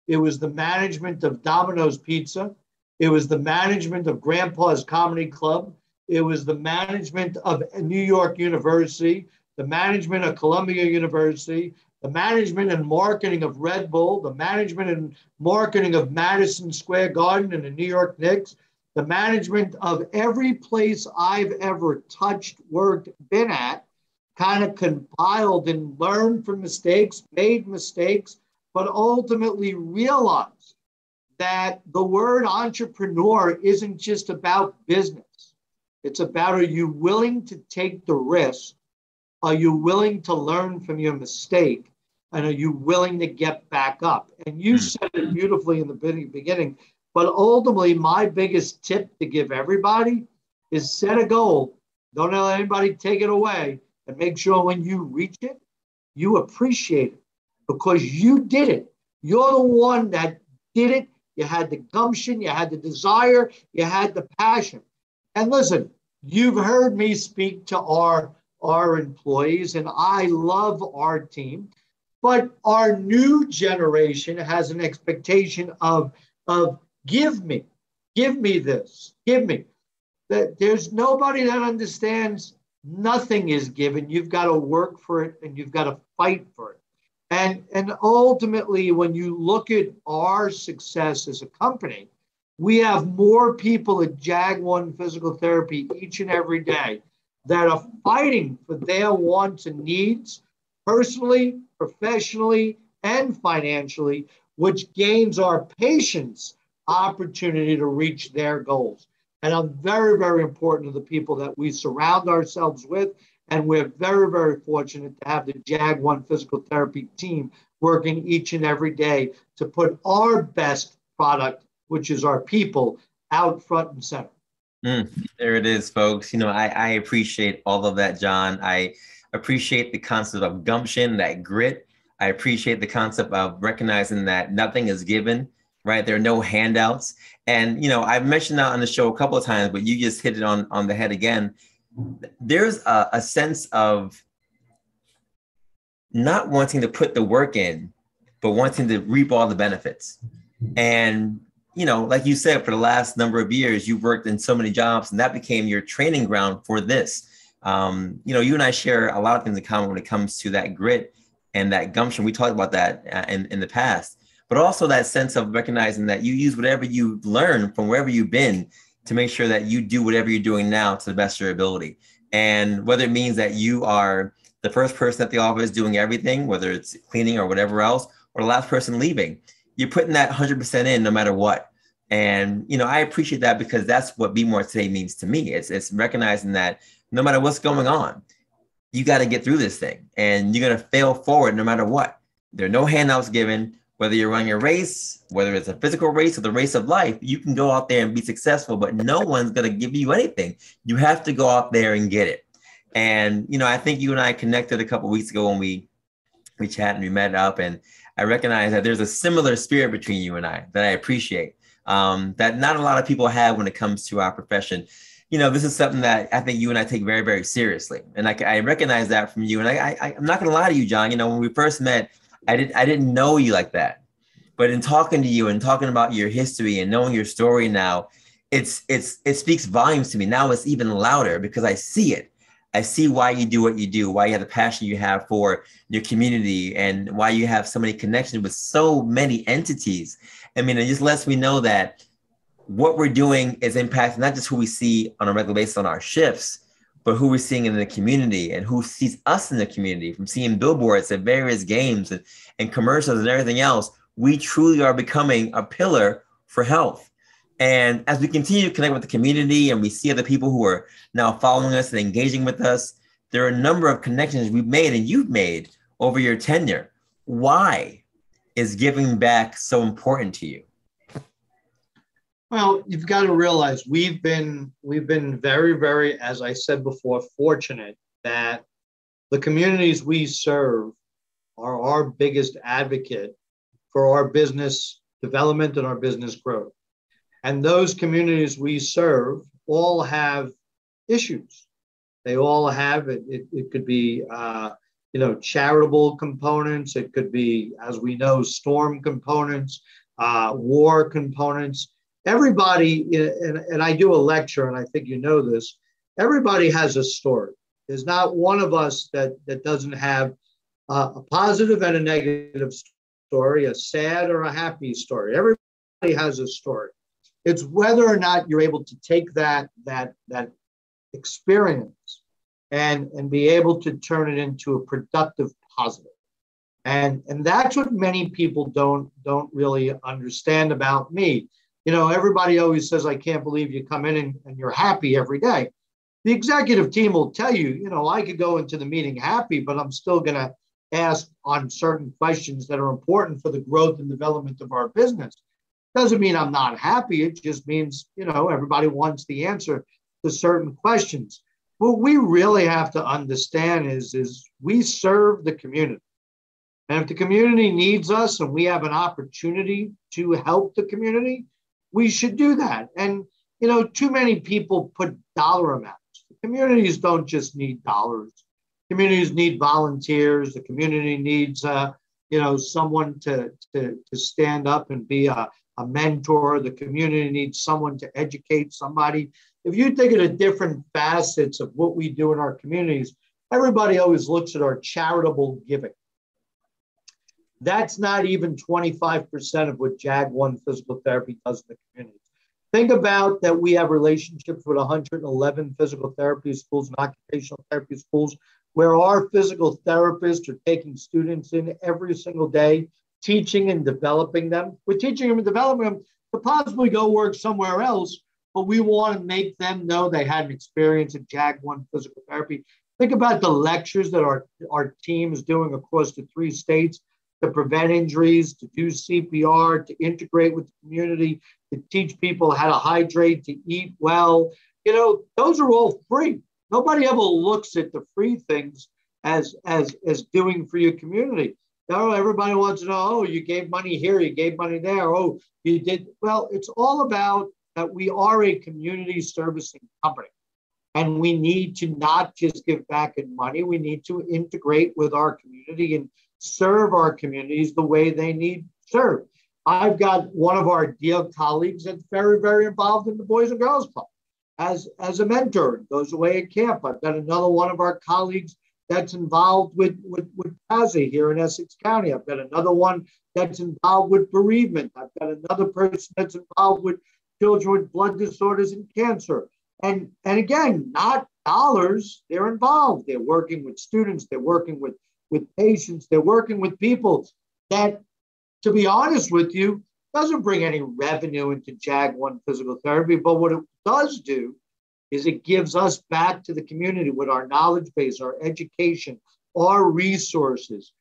It was the management of Domino's Pizza. It was the management of Grandpa's Comedy Club. It was the management of New York University, the management of Columbia University, the management and marketing of Red Bull, the management and marketing of Madison Square Garden and the New York Knicks, the management of every place I've ever touched, worked, been at, kind of compiled and learned from mistakes, made mistakes, but ultimately realized that the word entrepreneur isn't just about business. It's about, are you willing to take the risk? Are you willing to learn from your mistake? And are you willing to get back up? And you said it beautifully in the beginning, but ultimately my biggest tip to give everybody is set a goal. Don't let anybody take it away. And make sure when you reach it, you appreciate it because you did it. You're the one that did it. You had the gumption, you had the desire, you had the passion. And listen, you've heard me speak to our employees, and I love our team. But our new generation has an expectation of give me this, give me. There's nobody that understands. Nothing is given. You've got to work for it and you've got to fight for it. And ultimately, when you look at our success as a company, we have more people at JAG-ONE Physical Therapy each and every day that are fighting for their wants and needs personally, professionally, and financially, which gains our patients opportunity to reach their goals. And I'm very, very important to the people that we surround ourselves with. And we're very, very fortunate to have the JAG-ONE Physical Therapy team working each and every day to put our best product, which is our people, out front and center. There it is, folks. I appreciate all of that, John. I appreciate the concept of gumption, that grit. I appreciate the concept of recognizing that nothing is given. Right. There are no handouts. And, I've mentioned that on the show a couple of times, but you just hit it on the head again. There's a sense of not wanting to put the work in, but wanting to reap all the benefits. And like you said, for the last number of years, you've worked in so many jobs, and that became your training ground for this. You and I share a lot of things in common when it comes to that grit and that gumption. We talked about that in the past, but also that sense of recognizing that you use whatever you learn from wherever you've been to make sure that you do whatever you're doing now to the best of your ability. And whether it means that you are the first person at the office doing everything, whether it's cleaning or whatever else, or the last person leaving, you're putting that 100% in no matter what. And, I appreciate that, because that's what Be More Today means to me. It's recognizing that no matter what's going on, you got to get through this thing, and you're going to fail forward no matter what. There are no handouts given, whether you're running a race, whether it's a physical race or the race of life. You can go out there and be successful, but no one's going to give you anything. You have to go out there and get it. And, I think you and I connected a couple of weeks ago when we chatted and we met up, and I recognize that there's a similar spirit between you and I that I appreciate, that not a lot of people have when it comes to our profession. This is something that I think you and I take very, very seriously. And I recognize that from you. And I'm not going to lie to you, John, when we first met, I didn't know you like that. But in talking to you and talking about your history and knowing your story now, it speaks volumes to me. Now it's even louder because I see it. I see why you do what you do, why you have the passion you have for your community, and why you have so many connections with so many entities. I mean, it just lets me know that what we're doing is impacting not just who we see on a regular basis on our shifts, but who we're seeing in the community and who sees us in the community. From seeing billboards at various games and commercials and everything else, we truly are becoming a pillar for health. And as we continue to connect with the community and we see other people who are now following us and engaging with us, there are a number of connections we've made and you've made over your tenure. Why is giving back so important to you? Well, you've got to realize we've been very, very, as I said before, fortunate that the communities we serve are our biggest advocate for our business development and our business growth. And those communities we serve all have issues. They all have it. It could be, charitable components. It could be, as we know, storm components, war components. Everybody, and I do a lecture, and I think you know this, everybody has a story. There's not one of us that doesn't have a positive and a negative story, a sad or a happy story. Everybody has a story. It's whether or not you're able to take that experience and be able to turn it into a productive positive. And that's what many people don't really understand about me. Everybody always says, I can't believe you come in and you're happy every day. The executive team will tell you, I could go into the meeting happy, but I'm still going to ask on certain questions that are important for the growth and development of our business. Doesn't mean I'm not happy. It just means, everybody wants the answer to certain questions. What we really have to understand is we serve the community. And if the community needs us and we have an opportunity to help the community, we should do that. And, too many people put dollar amounts. The communities don't just need dollars. Communities need volunteers. The community needs, someone to stand up and be a mentor. The community needs someone to educate somebody. If you think of the different facets of what we do in our communities, everybody always looks at our charitable giving. That's not even 25% of what JAG-ONE Physical Therapy does in the community. Think about that we have relationships with 111 physical therapy schools and occupational therapy schools where our physical therapists are taking students in every single day, teaching and developing them. We're teaching them and developing them to possibly go work somewhere else, but we want to make them know they had an experience at JAG-ONE Physical Therapy. Think about the lectures that our team is doing across the 3 states to prevent injuries, to do CPR, to integrate with the community, to teach people how to hydrate, to eat well. Those are all free. Nobody ever looks at the free things as doing for your community. Everybody wants to know, you gave money here, you gave money there. Oh, you did. Well, it's all about that we are a community servicing company. And we need to not just give back in money. We need to integrate with our community and serve our communities the way they need served. I've got one of our dear colleagues that's very, very involved in the Boys and Girls Club as a mentor, goes away at camp. I've got another one of our colleagues that's involved with PASA here in Essex County. I've got another one that's involved with bereavement. I've got another person that's involved with children with blood disorders and cancer. And again, not dollars, they're involved. They're working with students, they're working with patients, they're working with people that, to be honest with you, doesn't bring any revenue into JAG-ONE Physical Therapy, but what it does do is it gives us back to the community with our knowledge base, our education, our resources.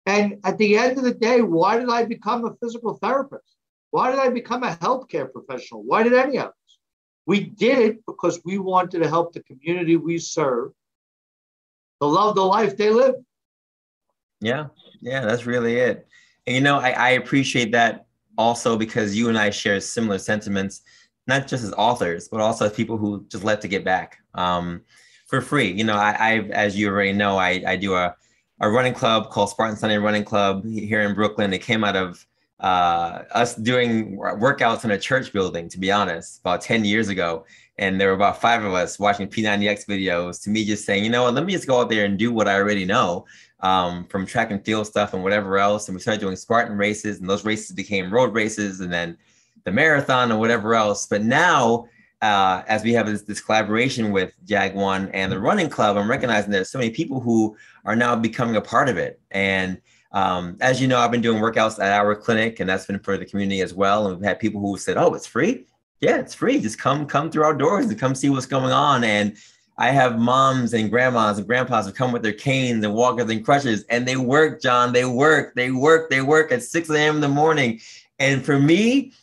And at the end of the day, why did I become a physical therapist? Why did I become a healthcare professional? Why did any of us? We did it because we wanted to help the community we serve to love the life they live. Yeah, that's really it. And I appreciate that also because you and I share similar sentiments, not just as authors, but also as people who just like to get back for free. I as you already know, I do a running club called Spartan Sunday Running Club here in Brooklyn. It came out of us doing workouts in a church building, to be honest, about 10 years ago. And there were about 5 of us watching P90X videos, to me just saying, let me just go out there and do what I already know from track and field stuff and whatever else. And we started doing Spartan races, and those races became road races and then the marathon and whatever else. But now, as we have this collaboration with JAG-ONE and the running club, I'm recognizing there's so many people who are now becoming a part of it. And as you know, I've been doing workouts at our clinic, and that's been for the community as well. And we've had people who said, "Oh, it's free." Yeah, it's free. Just come through our doors and come see what's going on. And I have moms and grandmas and grandpas who come with their canes and walkers and crutches, and they work, John. They work at 6 a.m. in the morning. And for me,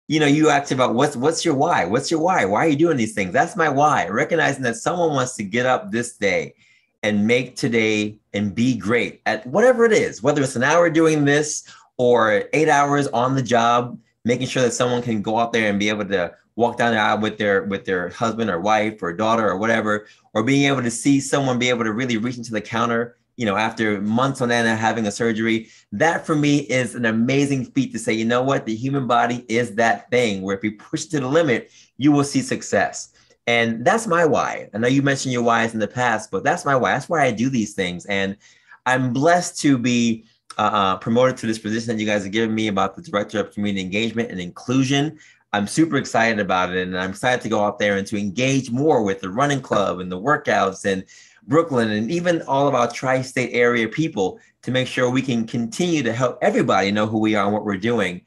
you asked about what's your why? What's your why? Why are you doing these things? That's my why. Recognizing that someone wants to get up this day and make today and be great at whatever it is, whether it's an hour doing this or 8 hours on the job, making sure that someone can go out there and be able to walk down the aisle with their husband or wife or daughter or whatever, or being able to see someone be able to really reach into the counter, after months on end of having a surgery. That for me is an amazing feat to say, you know what, the human body is that thing where if you push to the limit, you will see success. And that's my why. I know you mentioned your whys in the past, but that's my why. That's why I do these things. And I'm blessed to be promoted to this position that you guys have given me about the Director of Community Engagement and Inclusion. I'm super excited about it. And I'm excited to go out there and to engage more with the running club and the workouts and Brooklyn and even all of our tri-state area people to make sure we can continue to help everybody know who we are and what we're doing.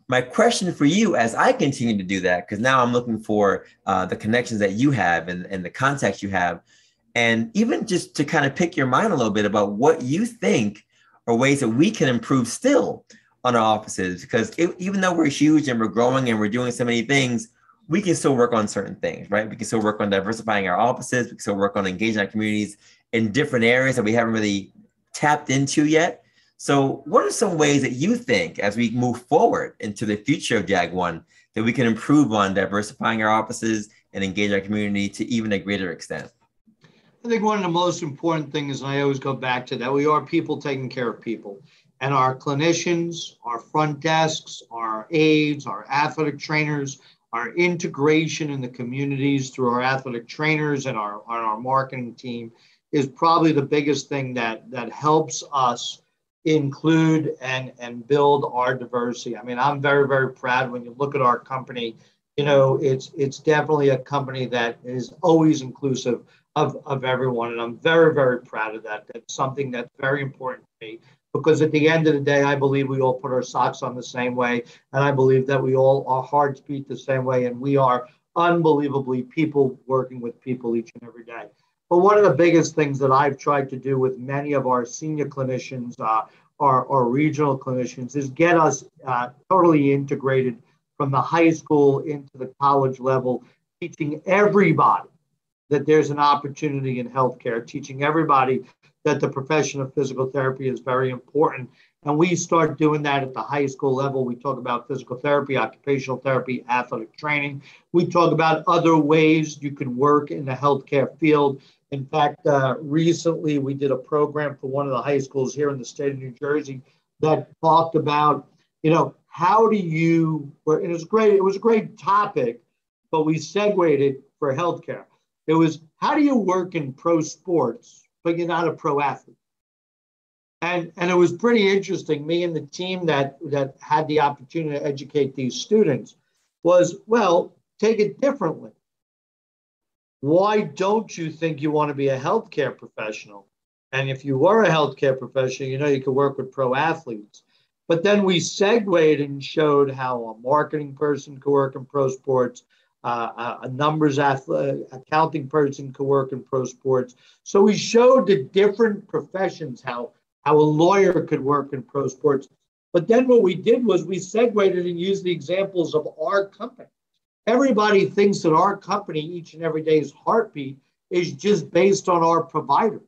My question for you as I continue to do that, because now I'm looking for the connections that you have and the contacts you have, and even just to kind of pick your mind a little bit about what you think are ways that we can improve still on our offices, because even though we're huge and we're growing and we're doing so many things, we can still work on certain things, right? We can still work on diversifying our offices. We can still work on engaging our communities in different areas that we haven't really tapped into yet. So what are some ways that you think as we move forward into the future of JAG-ONE that we can improve on diversifying our offices and engage our community to even a greater extent? I think one of the most important things, and I always go back to that, we are people taking care of people. And our clinicians, our front desks, our aides, our athletic trainers, our integration in the communities through our athletic trainers and our marketing team is probably the biggest thing that helps us include and build our diversity. I mean, I'm very, very proud when you look at our company. It's definitely a company that is always inclusive of everyone. And I'm very, very proud of that. That's something that's very important to me, because at the end of the day, I believe we all put our socks on the same way. And I believe that we all, our hearts beat the same way. And we are unbelievably people working with people each and every day. But one of the biggest things that I've tried to do with many of our senior clinicians, our regional clinicians, is get us totally integrated from the high school into the college level, teaching everybody that there's an opportunity in healthcare, teaching everybody that the profession of physical therapy is very important. And we start doing that at the high school level. We talk about physical therapy, occupational therapy, athletic training. We talk about other ways you can work in the healthcare field. In fact, recently we did a program for one of the high schools here in the state of New Jersey that talked about, how do you, and it was a great topic, but we segued it for healthcare. It was, how do you work in pro sports, but you're not a pro athlete? And it was pretty interesting. Me and the team that had the opportunity to educate these students was, well, take it differently. Why don't you think you want to be a healthcare professional? And if you were a healthcare professional, you know you could work with pro athletes. But then we segued and showed how a marketing person could work in pro sports, a numbers accounting person could work in pro sports. So we showed the different professions, how a lawyer could work in pro sports. But then what we did was we segued and used the examples of our company. Everybody thinks that our company, each and every day's heartbeat, is just based on our providers.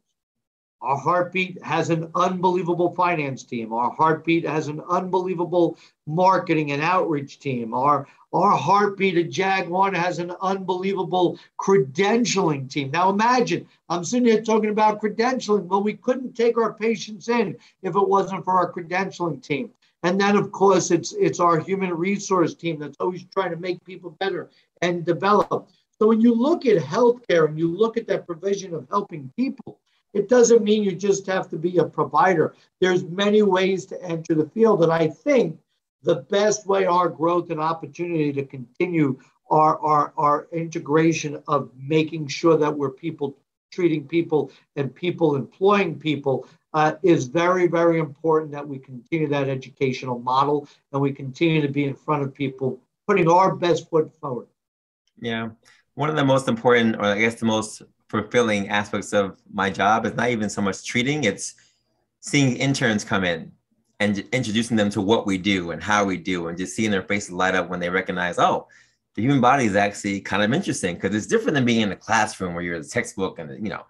Our heartbeat has an unbelievable finance team. Our heartbeat has an unbelievable marketing and outreach team. Our heartbeat at JAG-ONE has an unbelievable credentialing team. Now imagine, I'm sitting here talking about credentialing. Well, we couldn't take our patients in if it wasn't for our credentialing team. And then, of course, it's our human resource team that's always trying to make people better and develop. So when you look at healthcare and you look at that provision of helping people, it doesn't mean you just have to be a provider. There's many ways to enter the field. And I think the best way our growth and opportunity to continue our integration of making sure that we're people treating people and people employing people is very, very important, that we continue that educational model and we continue to be in front of people, putting our best foot forward. Yeah. One of the most important, or I guess the most fulfilling aspects of my job is not even so much treating, it's seeing interns come in and introducing them to what we do and how we do, and just seeing their faces light up when they recognize, oh, the human body is actually kind of interesting, because it's different than being in a classroom where you're in a textbook and, you know,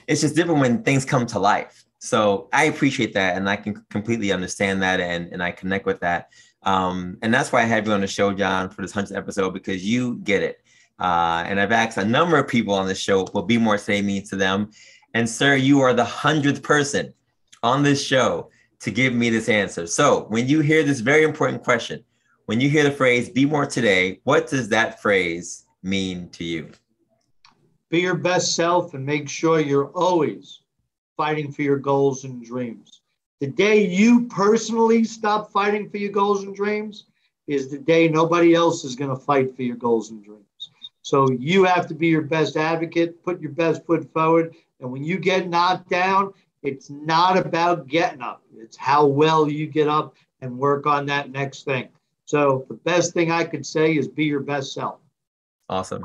it's just different when things come to life. So I appreciate that, and I can completely understand that, and I connect with that. And that's why I have you on the show, John, for this 100th episode, because you get it. And I've asked a number of people on this show what Be More Today means to them. And sir, you are the 100th person on this show to give me this answer. So when you hear this very important question, when you hear the phrase "Be More Today," what does that phrase mean to you? Be your best self and make sure you're always fighting for your goals and dreams. The day you personally stop fighting for your goals and dreams is the day nobody else is going to fight for your goals and dreams. So you have to be your best advocate, put your best foot forward. And when you get knocked down, it's not about getting up. It's how well you get up and work on that next thing. So the best thing I could say is be your best self. Awesome.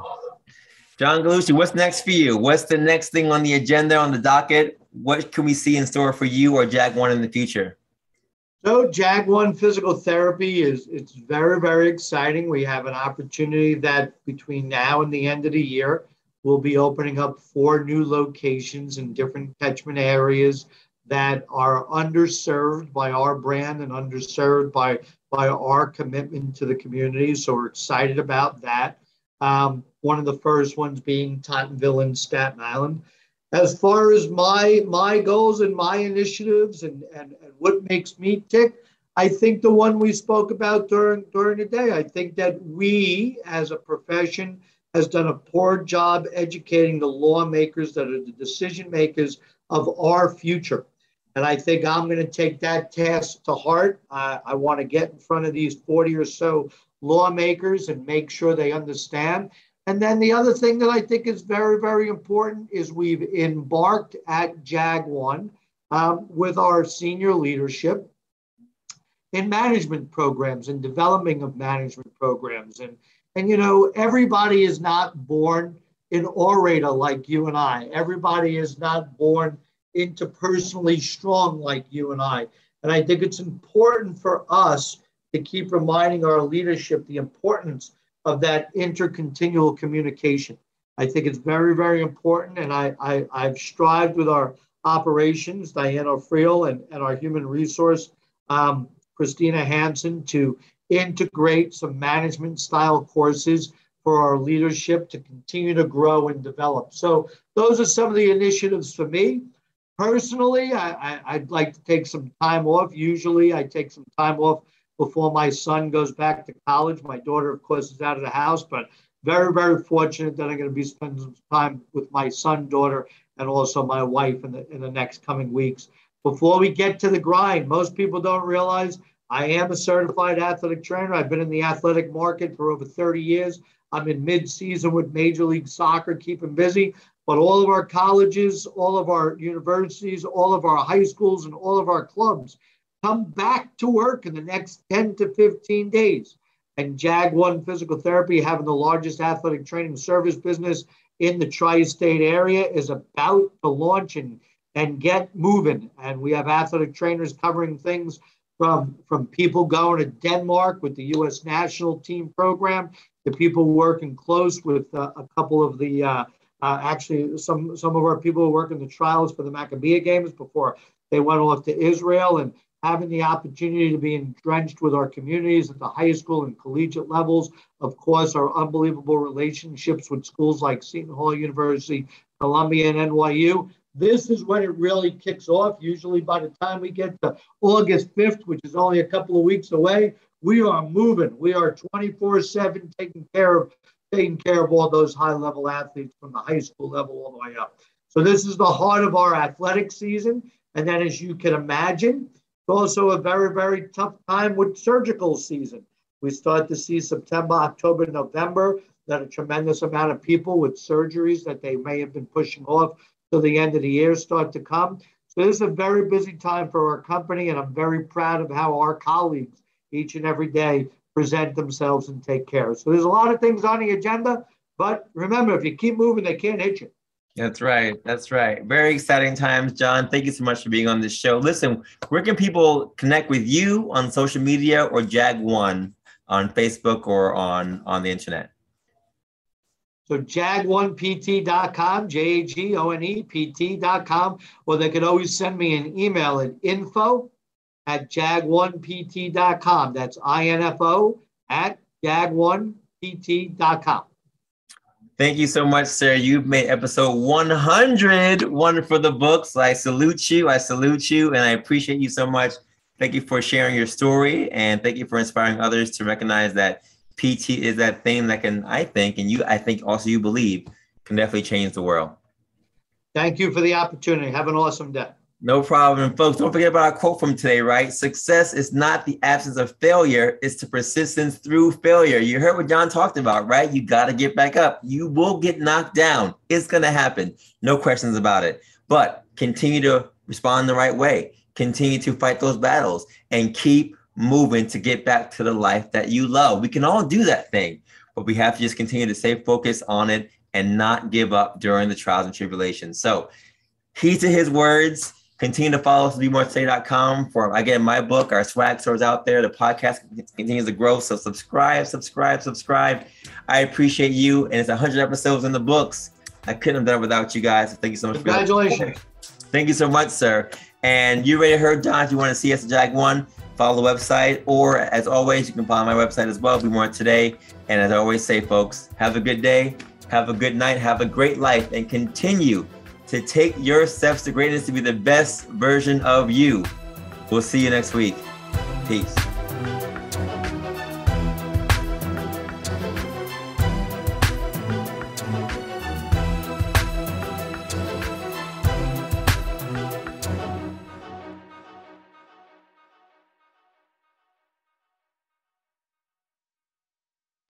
John Gallucci, what's next for you? What's the next thing on the agenda, on the docket? What can we see in store for you or JAG-ONE in the future? So JAG-ONE Physical Therapy it's very, very exciting. We have an opportunity that between now and the end of the year, we'll be opening up 4 new locations in different catchment areas that are underserved by our brand and underserved by our commitment to the community. So we're excited about that. One of the first ones being Tottenville and Staten Island. As far as my goals and my initiatives and what makes me tick, I think the one we spoke about during the day, I think that we as a profession has done a poor job educating the lawmakers that are the decision makers of our future. And I think I'm going to take that task to heart. I want to get in front of these 40 or so lawmakers and make sure they understand. And then the other thing that I think is very, very important is we've embarked at JAG-ONE with our senior leadership in management programs and developing of management programs. And you know, everybody is not born an orator like you and I. Everybody is not born interpersonally strong like you and I. And I think it's important for us to keep reminding our leadership the importance of that intercontinual communication. I think it's very, very important. And I've strived with our operations, Diana Friel, and our human resource, Christina Hansen, to integrate some management style courses for our leadership to continue to grow and develop. So those are some of the initiatives for me. Personally, I'd like to take some time off. Usually I take some time off before my son goes back to college. My daughter, of course, is out of the house, but very, very fortunate that I'm going to be spending some time with my son, daughter, and also my wife in the next coming weeks. Before we get to the grind, most people don't realize I am a certified athletic trainer. I've been in the athletic market for over 30 years. I'm in mid-season with Major League Soccer, keeping busy. But all of our colleges, all of our universities, all of our high schools, and all of our clubs come back to work in the next 10 to 15 days. And JAG-ONE Physical Therapy, having the largest athletic training service business in the tri-state area, is about to launch and get moving. And we have athletic trainers covering things from people going to Denmark with the U.S. national team program to people working close with a couple of the actually, some of our people who work in the trials for the Maccabi games before they went off to Israel, and having the opportunity to be entrenched with our communities at the high school and collegiate levels. Of course, our unbelievable relationships with schools like Seton Hall University, Columbia, and NYU. This is when it really kicks off. Usually by the time we get to August 5th, which is only a couple of weeks away, we are moving. We are 24/7 taking care of all those high-level athletes from the high school level all the way up. So this is the heart of our athletic season. And then, as you can imagine, it's also a very, very tough time with surgical season. We start to see September, October, November, that a tremendous amount of people with surgeries that they may have been pushing off till the end of the year start to come. So this is a very busy time for our company, and I'm very proud of how our colleagues each and every day present themselves and take care. So there's a lot of things on the agenda, but remember, if you keep moving, they can't hit you. That's right. That's right. Very exciting times, John. Thank you so much for being on this show. Listen, where can people connect with you on social media or JAG-ONE on Facebook or on the internet? So JAG-ONEPT.com, JAGONEPT.com, or they could always send me an email at info@JAG-ONEPT.com. That's info@JAG-ONEPT.com. Thank you so much, sir. You've made episode 100 one for the books. I salute you. And I appreciate you so much. Thank you for sharing your story, and thank you for inspiring others to recognize that PT is that thing that can, I think also you believe, can definitely change the world. Thank you for the opportunity. Have an awesome day. No problem. Folks, don't forget about our quote from today, right? Success is not the absence of failure. It's the persistence through failure. You heard what John talked about, right? You got to get back up. You will get knocked down. It's going to happen. No questions about it. But continue to respond the right way. Continue to fight those battles and keep moving to get back to the life that you love. We can all do that thing, but we have to just continue to stay focused on it and not give up during the trials and tribulations. So heed to his words. Continue to follow us at BeMoreToday.com for, again, my book, our swag stores out there. The podcast continues to grow. So subscribe. I appreciate you. And it's 100 episodes in the books. I couldn't have done it without you guys. Thank you so much. Congratulations. Thank you so much, sir. And you already heard John. If you want to see us at JAG-ONE, follow the website. Or as always, you can follow my website as well, Be More Today. And as I always say, folks, have a good day. Have a good night. Have a great life. And continue to take your steps to greatness to be the best version of you. We'll see you next week. Peace.